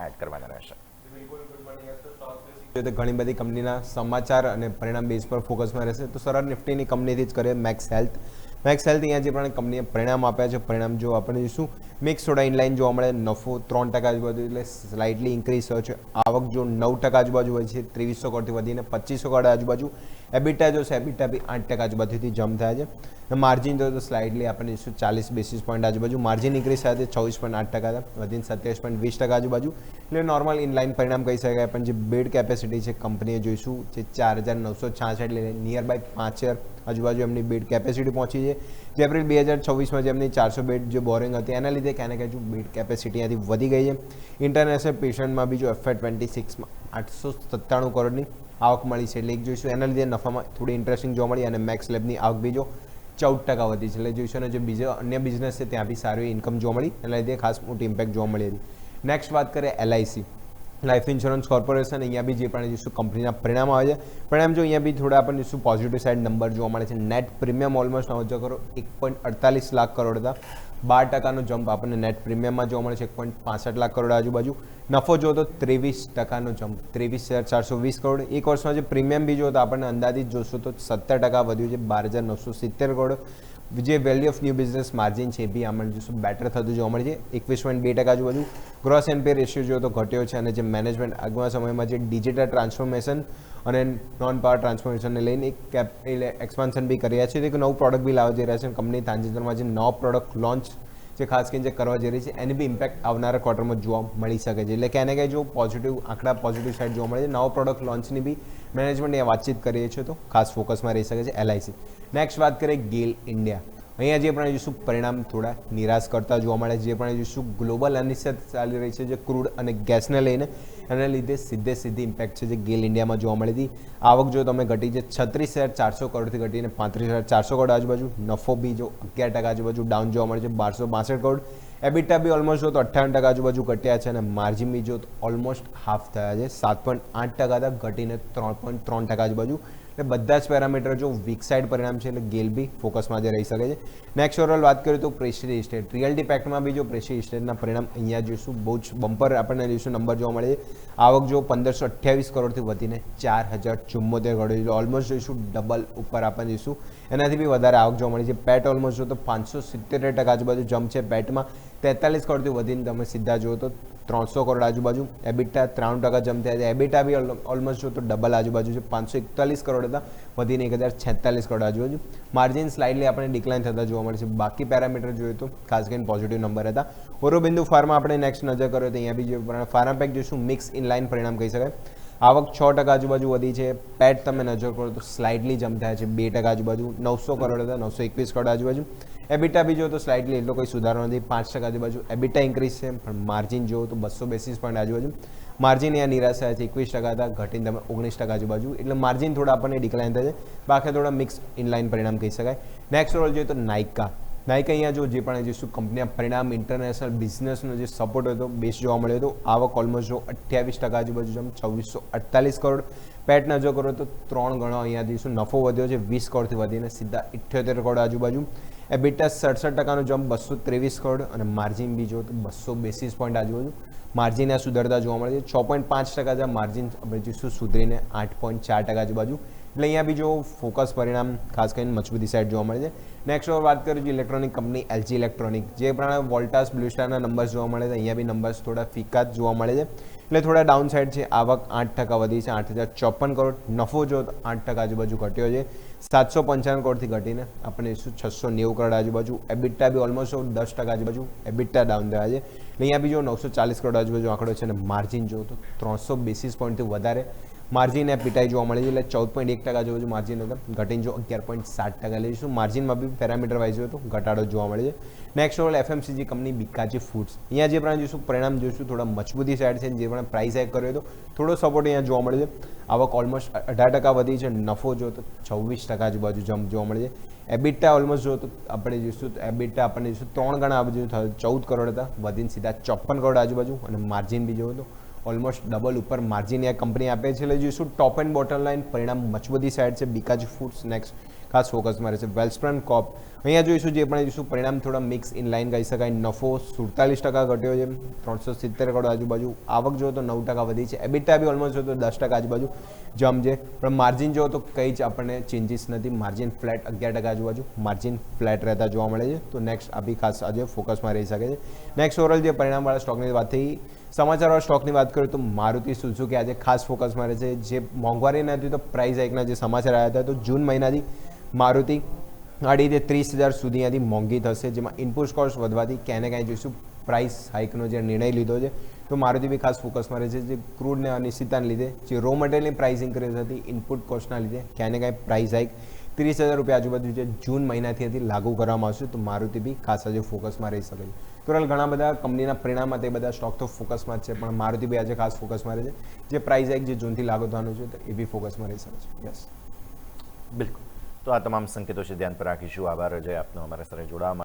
Add કરવાના રહેશે. તો ઘણી બધી કંપનીના સમાચાર અને પરિણામ બેઝ પર ફોકસમાં રહેશે. તો સરળ નિફ્ટીની કંપનીથી જ કરીએ. મેક્સ હેલ્થ અહીંયા જે પણ કંપનીએ પરિણામ આપ્યા છે, પરિણામ જો આપણે જોઈશું મિક્સ થોડા ઇનલાઇન જોવા મળે. નફો 3% આજુબાજુ એટલે સ્લાઇટલી ઇન્ક્રીઝ થયો છે. આવક જો 9% આજુબાજુ હોય છે, 2300 કરોડથી વધીને 2500 કરોડ આજુબાજુ. એબિટા જો છે, એબિટા બી 8% આજુબાજુથી જમ્પ થયા છે. માર્જિન જો તો સ્લાઇડલી આપણે જોઈશું 40 બેસિસ પોઈન્ટ આજુબાજુ માર્જિન ઇન્ક્રીઝ થયા છે, 24.8% વધીને 27.20% આજુબાજુ. એટલે નોર્મલ ઇનલાઇન પરિણામ કહી શકાય. પણ જે બેડ કેપેસિટી છે કંપનીએ જોઈશું જે 4966 એટલે નિયર બાય 5000 આજુબાજુ એમની બેડ કેપેસિટી પહોંચી છે. જે એપ્રિલ 2024માં જે એમની 400 બેડ જે બોરિંગ હતી એના લીધે ક્યાં ને ક્યાં બેડ કેપેસિટી અહીંયાથી વધી ગઈ છે. ઇન્ટરનેશનલ પેશન્ટમાં બી જો FY26માં 897 કરોડની આવક મળી છે. એટલે એક જોઈશું એના લીધે નફામાં થોડી ઇન્ટરેસ્ટિંગ જોવા મળી. અને મેક્સ લેબની આવક બી જો 14% વધી છે. એટલે જોઈશું અને જે બીજો અન્ય બિઝનેસ છે ત્યાં બી સારી ઇન્કમ જોવા મળી. એના લીધે ખાસ મોટી ઇમ્પેક્ટ જોવા મળી હતી. નેક્સ્ટ વાત કરીએ LIC લાઈફ ઇન્સ્યોરન્સ કોર્પોરેશન. અહીંયા બી જે પણ જોઈશું કંપનીના પરિણામ આવે છે. પરિણામ જો અહીંયા બી થોડા આપણને જોઈશું પોઝિટિવ સાઇડ નંબર જોવા મળે છે. Net premium almost 9 crore 1.48 lakh crore હતા. 12%નો જમ્પ આપણને નેટ પ્રીમિયમમાં જોવા મળે છે, 1.65 લાખ કરોડ આજુબાજુ. નફો જો તો 23%નો જમ્પ 23,420 કરોડ. એક વર્ષમાં જે પ્રીમિયમ બી જો તો આપણને અંદાજિત જોશું તો 17% વધ્યું છે, 12,970 કરોડ. જે value of new business margin છે એ બી આમાં જોઈશું બેટર થતું જોવા મળે છે, 21.2% આજુબાજુ. ગ્રોસ NPA રેશિયો જો તો ઘટ્યો છે. અને જે મેનેજમેન્ટ આગળના સમયમાં જે ડિજિટલ ટ્રાન્સફોર્મેશન અને નોન પાવર ટ્રાન્સફોર્મેશનને લઈને એક એક્સપાન્શન બી કર્યા છે. એક નવું પ્રોડક્ટ બી લાવવા જઈ રહ્યા છે. કંપની તાજેતરમાં જે નવો પ્રોડક્ટ લોન્ચ જે ખાસ કરીને જે કરવા જઈ રહી છે એની બી ઇમ્પેક્ટ આવનારા ક્વાર્ટરમાં જોવા મળી શકે છે. એટલે ક્યાંને ક્યાંય જો આંકડા પોઝિટિવ સાઇડ જોવા મળે છે. નવો પ્રોડક્ટ લોન્ચની બી મેનેજમેન્ટ એ વાતચીત કરીએ છીએ તો ખાસ ફોકસમાં રહી શકે છે LIC. નેક્સ્ટ વાત કરીએ ગેલ ઇન્ડિયા. અહીંયા જે પણ જોઈશું પરિણામ થોડા નિરાશ કરતા જોવા મળે છે. જે પણ જોઈશું ગ્લોબલ અનિશ્ચિતતા ચાલી રહી છે જે ક્રૂડ અને ગેસને લઈને, એના લીધે સીધી ઇમ્પેક્ટ છે જે ગેલ ઇન્ડિયામાં જોવા મળી હતી. આવક જો તમે ઘટી છે 36,400 કરોડથી ઘટીને 35,400 કરોડ આજુબાજુ. નફો બી જો 11% આજુબાજુ ડાઉન જોવા મળે છે, 1262 કરોડ. એબિટા બી ઓલમોસ્ટ જો તો 58% આજુબાજુ ઘટ્યા છે. અને માર્જિન બી જો ઓલમોસ્ટ હાફ થયા છે, 7.8% હતા ઘટીને 3.3% આજુબાજુ. એટલે બધા જ પેરામીટર જો વીક સાઇડ પરિણામ છે એટલે ગેલ બી ફોકસમાં જે રહી શકે છે. નેક્સ્ટ ઓવરઓલ વાત કરીએ તો પ્રેસ્ટીજ ઇસ્ટેટ રિયલ્ટી પેક્ટમાં બી જો પ્રેસ્ટીજ ઇસ્ટેટના પરિણામ અહીંયા જોઈશું બહુ જ બમ્પર આપણને જોઈશું નંબર જોવા મળે છે. આવક જો 1528 કરોડથી વધીને 4074 કરોડ, ઓલમોસ્ટ જોઈશું ડબલ ઉપર આપણને જોઈશું એનાથી બી વધારે આવક જોવા મળી છે. પેટ ઓલમોસ્ટ જો તો 577% આજુબાજુ જમ્પ છે. પેટમાં 43 કરોડથી વધીને તમે સીધા જુઓ તો 300 કરોડ આજુબાજુ. એબિટા 93% જમ્પ થયા છે. એબિટા બી ઓલમોસ્ટ જો તો ડબલ આજુબાજુ છે, 541 કરોડ હતા વધીને 1046 કરોડ આજુબાજુ. માર્જિન સ્લાઇડલી આપણે ડિક્લાઇન થતા જોવા મળે છે. બાકી પેરામીટર જોઈએ તો ખાસ કરીને પોઝિટિવ નંબર હતા. ઓરોબિંદુ ફાર્મા આપણે નેક્સ્ટ નજર કરીએ તો અહીંયા બી જે ફાર્માપેક જોઈશું મિક્સ ઇનલાઇન પરિણામ કહી શકાય. આવક 6% આજુબાજુ વધી છે. પેટ તમે નજર કરો તો સ્લાઇડલી જમ્પ થયા છે 2% આજુબાજુ. 900 કરોડ હતા 921 કરોડ આજુબાજુ. એબિટા બી જો તો સ્લાઇડલી એટલો કોઈ સુધારો નથી, 5% આજુબાજુ. એબિટા ઇન્ક્રીઝ છે પણ માર્જિન જો તો 200 બેસિસ પોઈન્ટ આજુબાજુ. માર્જિન અહીંયા નિરાશ થયા છે, 21% હતા ઘટીને તમે 19% આજુબાજુ. એટલે માર્જિન થોડા આપણને ડિક્લાઇન થાય છે. બાકી થોડા મિક્સ ઇનલાઇન પરિણામ કહી શકાય. નેક્સ્ટ રોલ જોઈએ તો નાઇકા અહીંયા જો જે પણ જોઈશું કંપનીના પરિણામ ઇન્ટરનેશનલ બિઝનેસનો જે સપોર્ટ હતો બેસ જોવા મળ્યો હતો. આવક ઓલમોસ્ટ જો 28% આજુબાજુ જમ 2648 કરોડ. પેટ નજર કરો તો 3 ગણો અહીંયા જોઈશું નફો વધ્યો છે, 20 કરોડથી વધીને સીધા 78 કરોડ આજુબાજુ. એબિટા 67%નો જમ્પ 223 કરોડ. અને માર્જિન બી જો તો 200 બેસિસ પોઈન્ટ આજુબાજુ. માર્જિન આ સુધરતા જોવા મળે છે, 6.5% જે માર્જિન આપણે જોઈશું સુધરીને 8.4% આજુબાજુ. એટલે અહીંયા બી જો ફોકસ પરિણામ ખાસ કરીને મજબૂતી સાઇડ જોવા મળે છે. નેક્સ્ટ ઓવર વાત કરીએ ઇલેક્ટ્રોનિક કંપની LG ઇલેક્ટ્રોનિક. જે પ્રમાણે વોલ્ટાસ બ્લુ સ્ટારના નંબર્સ જોવા મળે છે અહીંયા બી નંબર્સ થોડા ફિક્કા જ જોવા મળે છે. એટલે થોડા ડાઉન સાઇડ છે. આવક 8% વધી છે, 8054 કરોડ. નફો જો 8% આજુબાજુ ઘટ્યો છે, 755 કરોડથી ઘટીને આપણે 690 કરોડ આજુબાજુ. એબિટા બી ઓલમોસ્ટ 10% આજુબાજુ એબિટા ડાઉન થયા છે. એટલે અહીંયા બી જો 940 કરોડ આજુબાજુ આંકડો છે. અને માર્જિન જો તો 300 બેસિસ પોઈન્ટથી વધારે માર્જિન એ પીટાઈ જોવા મળે છે. એટલે 14.1% આજુબાજુ માર્જિન હતા ઘટીને જો 11.7% લઈશું. માર્જિનમાં બી પેરામીટર વાઇઝ હોય તો ઘટાડો જોવા મળે છે. Next over FMCG company Bikaji foods. અહીંયા જે પ્રમાણે જોઈશું પરિણામ જોઈશું થોડા મજબૂતી સાઇડ છે. જે પણ પ્રાઇસ હાઇક કર્યો હતો થોડો સપોર્ટ અહીંયા જોવા મળે છે. આવક ઓલમોસ્ટ 18% વધી છે. નફો જો તો 26% આજુબાજુ જમ્પ જોવા મળે છે. એબિટા ઓલમોસ્ટ જો તો આપણે જોઈશું એબિટા આપણને જોઈશું 3 ગણા આજુબાજુ 14 કરોડ હતા વધીને સીધા 54 કરોડ આજુબાજુ. અને માર્જિન બી જોયું તો ઓલમોસ્ટ ડબલ ઉપર માર્જિન આ કંપની આપે છે. એટલે જોઈશું ટોપ એન્ડ બોટમ લાઇન પરિણામ મજબૂતી સાઇડ છે બીકાજી ફૂડ્સ. નેક્સ્ટ ખાસ ફોકસમાં રહેશે. વેલ્સપ્રન કોપ અહીંયા જોઈશું જે પણ જોઈશું પરિણામ થોડા મિક્સ ઇન લાઇન કહી શકાય. નફો 47% ઘટ્યો છે, 370 કરોડ આજુબાજુ. આવક જો તો 9% વધી છે. એબિટા બી ઓલમોસ્ટ જો તો 10% આજુબાજુ જમ્પ છે, પણ માર્જિન જો તો કંઈ જ આપણને ચેન્જીસ નથી. માર્જિન ફ્લેટ 11% આજુબાજુ માર્જિન ફ્લેટ રહેતા જોવા મળે છે. તો નેક્સ્ટ આ બી ખાસ આજે ફોકસમાં રહી શકે છે. નેક્સ્ટ ઓવરઓલ જે પરિણામવાળા સ્ટોકની વાત થઈ, સમાચારવાળા સ્ટોકની વાત કરીએ તો મારુતિ સુઝુકી આજે ખાસ ફોકસમાં રહે છે. જે મોંઘવારી નથી તો પ્રાઇસ હાઇકના જે સમાચાર આવ્યા હતા, તો જૂન મહિનાથી મારુતિ આડી રીતે 30,000 સુધી અહીંયાથી મોંઘી થશે, જેમાં ઇનપુટ કોસ્ટ વધવાથી ક્યાંય ને ક્યાંય જોઈશું પ્રાઇસ હાઇકનો જે નિર્ણય લીધો છે, તો મારુતિ બી ખાસ ફોકસમાં રહે છે. જે ક્રૂડને અનિશ્ચિતતાને લીધે જે રો મટીરિયલની પ્રાઇસ ઇન્ક્રીઝ હતી, ઇનપુટ કોસ્ટના લીધે ક્યાંય ને ક્યાંય પ્રાઇસ હાઇક 30,000 રૂપિયા આજુબાજુ જે જૂન મહિનાથી લાગુ કરવામાં આવશે, તો મારુતિ બી ખાસ આજે ફોકસમાં રહી શકે છે. ટોટલ ઘણા બધા કંપનીના પરિણામ તે બધા સ્ટોક તો ફોકસમાં જ છે, પણ મારુતિ બી આજે ખાસ ફોકસમાં રહે છે. જે પ્રાઇસ હાઇક જે જૂનથી લાગુ થવાનું છે, તો એ બી ફોકસમાં રહી શકે છે. યસ, બિલકુલ. તો આ તમામ સંકેતો છે ધ્યાન પર રાખીશું. આભાર અજય આપનો અમારા સાથે જોડાવા